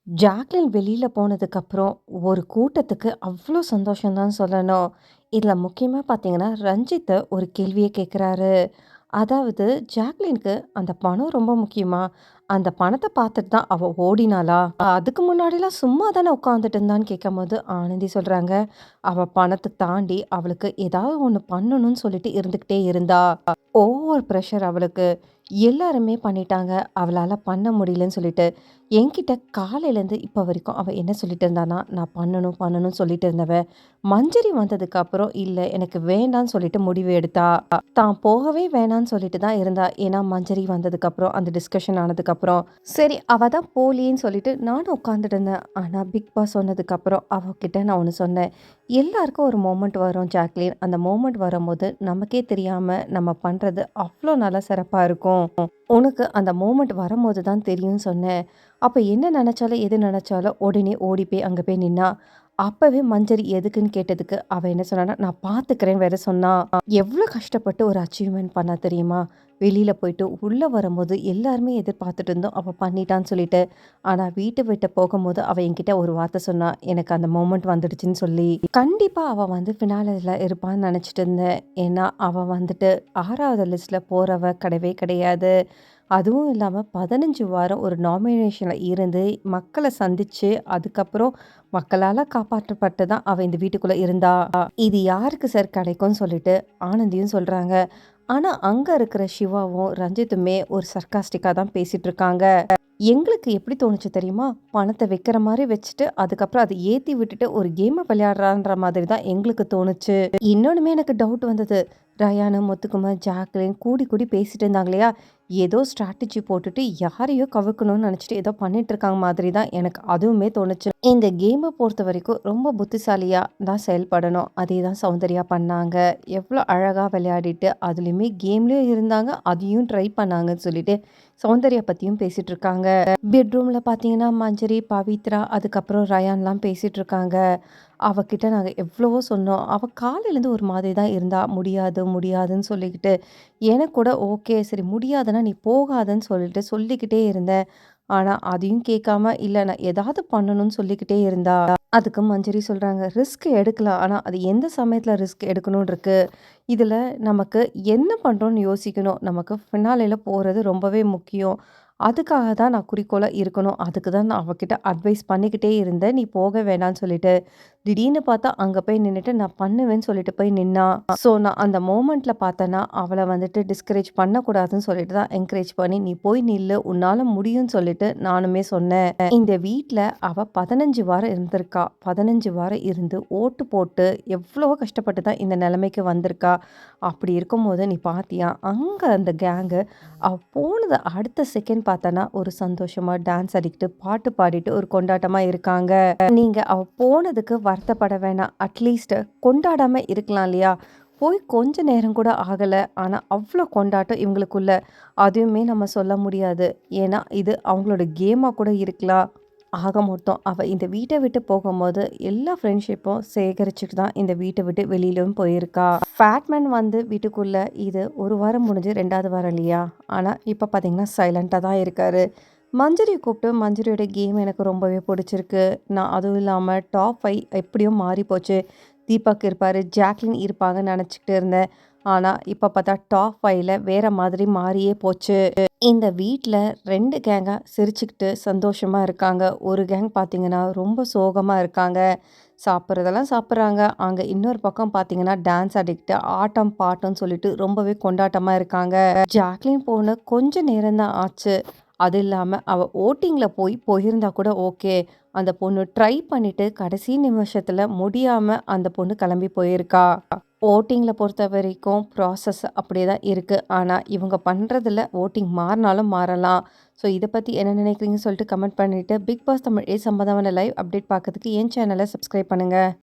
Jacqueline வெளியில போனதுக்கப்புறம், ஒரு கூட்டத்துக்கு அவ்ளோ சந்தோஷம் தான் சொல்லணும். இதுல முக்கியமா பார்த்தீங்கன்னா, ரஞ்சித் ஒரு கேள்விய கேட்குறாரு. அதாவது ஜாக்லினுக்கு அந்த பணம் ரொம்ப முக்கியமா? அந்த பணத்த பார்த்துட்டு தான் அவ ஓடினாளா? அதுக்கு முன்னாடிலாம் சும்மா தானே உட்காந்துட்டு இருந்தான்னு கேட்கும்போது, ஆனந்தி சொல்றாங்க, அவ பணத்த தாண்டி அவளுக்கு ஏதாவது ஒண்ணு பண்ணணும்னு சொல்லிட்டு இருந்துகிட்டே இருந்தா. ஓவர் பிரஷர் அவளுக்கு. எல்லாருமே பண்ணிட்டாங்க. அவளால பண்ண முடியலன்னு சொல்லிட்டு. என்கிட்ட காலையிலேருந்து இப்ப வரைக்கும் அவ என்ன சொல்லிட்டு இருந்தான்னா, நான் பண்ணணும், பண்ணணும்னு சொல்லிட்டு இருந்தவ, மஞ்சரி வந்ததுக்கப்புறம் இல்ல எனக்கு வேண்டான்னு சொல்லிட்டு முடிவு எடுத்தா. தான் போகவே வேணான்னு சொல்லிட்டு தான் இருந்தா. ஏன்னா மஞ்சரி வந்ததுக்கப்புறம், அந்த டிஸ்கஷன் ஆனதுக்கப்புறம், சரி அவ தான் போலியேன்னு சொல்லிட்டு நானும் உட்காந்துட்டு இருந்தேன். ஆனா பிக் பாஸ் சொன்னதுக்கப்புறம் அவகிட்ட நான் ஒண்ணு சொன்னேன். எல்லாருக்கும் ஒரு மொமெண்ட் வரும் ஜாக்லின். அந்த மொமெண்ட் வரும்போது நமக்கே தெரியாம நம்ம பண்றது அவ்ளோ நல்லா சிறப்பா இருக்கும். உனக்கு அந்த மொமெண்ட் வரும்போது தான் தெரியும்னு சொன்னேன். அப்ப என்ன நெனச்சாலும், எது நெனச்சாலும் உடனே ஓடி போய் அங்க போய் நின்னா. அப்பவே மஞ்சரி எதுக்குன்னு கேட்டதுக்கு, அவ என்ன சொன்னான்னா, "நான் பாத்துக்கிறேன்னு" வேற சொன்னா. எவ்ளோ கஷ்டப்பட்டு ஒரு அச்சீவ்மென்ட் பண்ணா தெரியுமா? வெளியில போயிட்டு உள்ள வரும்போது எல்லாருமே எதிர்பார்த்துட்டு இருந்தோம். அவ பண்ணிட்டான்னு சொல்லிட்டு. ஆனா வீட்ட விட்டு போகும்போது அவ என்கிட்ட ஒரு வார்த்த சொன்னா. எனக்கு அந்த மொமெண்ட் வந்துடுச்சுன்னு சொல்லி. கண்டிப்பா அவ வந்து ஃபினாலேல இருப்பான்னு நெனச்சுட்டு இருந்தேன். ஏன்னா, அவ வந்துட்டு 6வது லிஸ்ட்ல போறவ கிடையவே கிடையாது. அதுவும் இல்லாம 15 வாரம் ஒரு நாமினேஷன்ல இருந்து, மக்கள சந்திச்சு, அதுக்கப்புறம் மக்களால காப்பாற்றப்பட்டு தான் அவ இந்த வீட்டுக்குள்ள இருந்தா. இது யாருக்கு சார் கிடைக்கும்னு சொல்லிட்டு ஆனந்தியும் சொல்றாங்க. ஆனா, அங்க இருக்கிற சிவாவும், ரஞ்சித்துமே ஒரு சர்க்காஸ்டிக்கா தான் பேசிட்டு இருக்காங்க. எங்களுக்கு எப்படி தோணுச்சு தெரியுமா? பணத்த வைக்கிற மாரி வச்சுட்டு, அதுக்கப்புறம் அத ஏத்தி விட்டுட்டு ஒரு கேம விளையாடுறான்ற மாதிரி தான் எங்களுக்கு தோணுச்சு. இன்னொன்னுமே எனக்கு டவுட் வந்தது. ரயானு, முத்துக்குமார், ஜாக்லின் கூடி கூடி பேசிட்டு இருந்தாங்க இல்லையா? ஏதோ ஸ்ட்ராட்டஜி போட்டுட்டு யாரையோ கவுக்கணும்னு நெனச்சுட்டு ஏதோ பண்ணிட்டு இருக்காங்க மாதிரி தான் எனக்கு அதுவுமே தோணுச்சு. இந்த கேம பொறுத்தவரைக்கும் ரொம்ப புத்திசாலியா தான் செயல்படணும். அதே தான் சௌந்தர்யா பண்ணாங்க. எவ்ளோ அழகா விளையாடிட்டு, அதுலயுமே கேம்லயும் இருந்தாங்க. அதையும் ட்ரை பண்ணாங்கன்னு சொல்லிட்டு சௌந்தர்யா பத்தியும் பேசிட்டு இருக்காங்க. பெட்ரூம்ல பார்த்தீங்கன்னா, மஞ்சரி, பவித்ரா, அதுக்கப்புறம் ரயான்லாம் பேசிட்டு இருக்காங்க. அவகிட்ட நாங்க எவ்வளவோ சொன்னோம். அவ காலையிலேருந்து ஒரு மாதிரி தான் இருந்தா. முடியாது, முடியாதுன்னு சொல்லிக்கிட்டு. எனக்கு கூட ஓகே, சரி முடியாதுன்னா நீ போகாதன்னு சொல்லிட்டு சொல்லிக்கிட்டே இருந்தேன். ஆனா, அதையும் கேட்காம, இல்ல நான் ஏதாவது பண்ணணும்னு சொல்லிக்கிட்டே இருந்தா. அதுக்கு மஞ்சரி சொல்றாங்க, "ரிஸ்க் எடுக்கலாம். ஆனா, அது எந்த சமயத்தில ரிஸ்க் எடுக்கணும்னு இருக்கு. இதில நமக்கு என்ன பண்றோம்னு யோசிக்கணும். நமக்கு ஃபினாலேல போறது ரொம்பவே முக்கியம். அதுக்காக தான் நான் குறிக்கோளா இருக்கணும். அதுக்கு தான் நான் அவகிட்ட அட்வைஸ் பண்ணிக்கிட்டே இருந்தேன். நீ போக வேணான்னு சொல்லிட்டு. திடீர்னு பார்த்தா அங்க போய் நின்னுட்டு நான் பண்ணுவேன்னு சொல்லிட்டு போய் நின்னா. ஸோ நான் அந்த மொமெண்ட்ல பார்த்தேன்னா, அவள வந்துட்டு டிஸ்கரேஜ் பண்ணக்கூடாதுன்னு சொல்லிட்டு தான் என்கரேஜ் பண்ணி, "நீ போய் நில்லு. உன்னால முடியும்னு" சொல்லிட்டு நானுமே சொன்னேன். இந்த வீட்ல அவ 15 வாரம் இருந்திருக்கா. 15 வாரம் இருந்து ஓட்டு போட்டு எவ்வளவோ கஷ்டப்பட்டு தான் இந்த நிலைமைக்கு வந்திருக்கா. அப்படி இருக்கும்போது நீ பார்த்தியா? அங்க அந்த கேங்கு அவ போனது அடுத்த செகண்ட் பார்த்தன்னா, ஒரு சந்தோஷமா டான்ஸ் ஆடிக்கிட்டு, பாட்டு பாடிட்டு ஒரு கொண்டாட்டமா இருக்காங்க. நீங்க அவ போனதுக்கு வருத்தப்பட வேணாம். அட்லீஸ்ட் கொண்டாடாம இருக்கலாம் இல்லையா? போய் கொஞ்ச நேரம் கூட ஆகல. ஆனா, அவ்ளோ கொண்டாட்டம் இவங்களுக்குள்ள. அதையுமே நம்ம சொல்ல முடியாது. ஏன்னா, இது அவங்களோட கேமா கூட இருக்கலாம். ஆக மொத்தம் அவ இந்த வீட்ட விட்டு போகும்போது, எல்லா ஃப்ரெண்ட்ஷிப்பும் சேகரிச்சுட்டு தான் இந்த வீட்ட விட்டு வெளியிலும் போயிருக்கா. ஃபேட்மேன் வந்து வீட்டுக்குள்ள இது 1 வாரம் முடிஞ்சு 2வது வாரம் இல்லையா? ஆனா, இப்ப பார்த்தீங்கன்னா, சைலன்ட்டா தான் இருக்காரு. மஞ்சரிய கூப்பிட்டு மஞ்சரியோட கேம் எனக்கு ரொம்பவே பிடிச்சிருக்கு. நான் அதுவும் இல்லாம டாப் 5 எப்படியோ மாறி போச்சு. தீபக் இருப்பாரு, ஜாக்லின் இருப்பாங்கன்னு நெனச்சுக்கிட்டு இருந்தேன். ஆனா, இப்ப பார்த்தா டாப் 5ல வேற மாதிரி மாறியே போச்சு. இந்த வீட்ல 2 கேங்கா சிரிச்சுக்கிட்டு சந்தோஷமா இருக்காங்க. ஒரு கேங் பார்த்தீங்கன்னா, ரொம்ப சோகமா இருக்காங்க. சாப்பிடுறதெல்லாம் சாப்பிடுறாங்க. அங்க இன்னொரு பக்கம் பார்த்தீங்கன்னா, டான்ஸ் ஆடிக்கிட்டு ஆட்டம், பாட்டம்ன்னு சொல்லிட்டு ரொம்பவே கொண்டாட்டமா இருக்காங்க. ஜாக்லின் போன கொஞ்ச நேரம் தான் ஆச்சு. அது இல்லாம அவ ஓட்டிங்ல போயிருந்தா கூட ஓகே. அந்த பொண்ணு ட்ரை பண்ணிட்டு கடைசி நிமிஷத்துல முடியாம அந்த பொண்ணு கிளம்பி போயிருக்கா. ஓட்டிங்ல பொறுத்தவரைக்கும் ப்ராசஸ் அப்படியே தான் இருக்கு. ஆனா, இவங்க பண்றதுல ஓட்டிங் மாறுனாலும் மாறலாம். ஸோ இத பத்தி என்ன நினைக்கிறீங்கன்னு சொல்லிட்டு கமெண்ட் பண்ணிட்டு, பிக் பாஸ் தமிழ் சம்பந்தமான லைவ் அப்டேட் பார்க்கறதுக்கு என் சேனல சப்ஸ்கிரைப் பண்ணுங்க.